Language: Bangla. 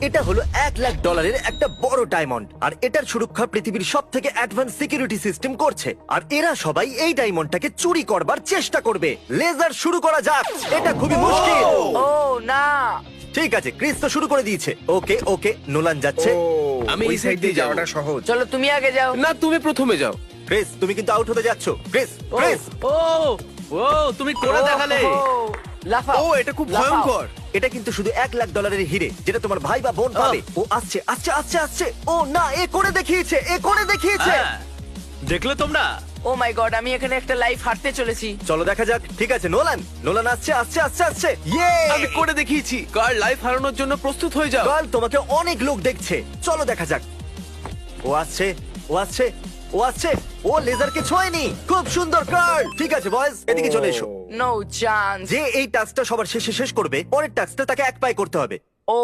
এটা হলো $1,00,000 একটা বড় ডায়মন্ড, আর এটার সুরক্ষা পৃথিবীর সব থেকে অ্যাডভান্স সিকিউরিটি সিস্টেম করছে। আর এরা সবাই এই ডায়মন্ডটাকে চুরি করবার চেষ্টা করবে। লেজার শুরু করা যাক, এটা খুবই মুশকিল। ও না, ঠিক আছে, ক্রিস তো শুরু করে দিয়েছে। ওকে ওকে, নোলান যাচ্ছে। আমি ওই এই সাইড side দিয়ে দিয়ে যাওয়াটা সহজ। চলো তুমি আগে যাও। না, তুমি প্রথমে যাও। ক্রিস, তুমি কিন্তু আউট হতে যাচ্ছ। ক্রিস ও, ক্রিস, ও ও তুমি করে দেখালে। ও, লাফাও। ও এটা খুব লাফাও। ভয়ঙ্কর। এটা কিন্তু শুধু $1,00,000 হিরে, যেটা তোমার ভাই বা বোন পাবে। ও আসছে আসছে আসছে আসছে। ও না, এ করে দেখিয়েছে, এ করে দেখিয়েছে। হ্যাঁ, দেখলে তোমরা? ও মাই গড, আমি এখানে একটা লাইফ হারতে চলেছি। চলো দেখা যাক। ঠিক আছে, নোলান নোলান আসছে আসছে আসছে আসছে। ইয়ে, আমি করে দেখিয়েছি। কার লাইফ হারানোর জন্য প্রস্তুত হয়ে যাও। কাল তোমাকে অনেক লোক দেখছে। চলো দেখা যাক। ও আসছে ও আসছে ও আসছে। ও লেজারকে ছোঁয়নি। খুব সুন্দর কার্ল। ঠিক আছে বয়েজ, এদিকে চলে এসো। No chance. যে এই টাস্কটা সবার শেষে শেষ করবে, পরের টাস্কটা তাকে এক পায়ে করতে হবে। ও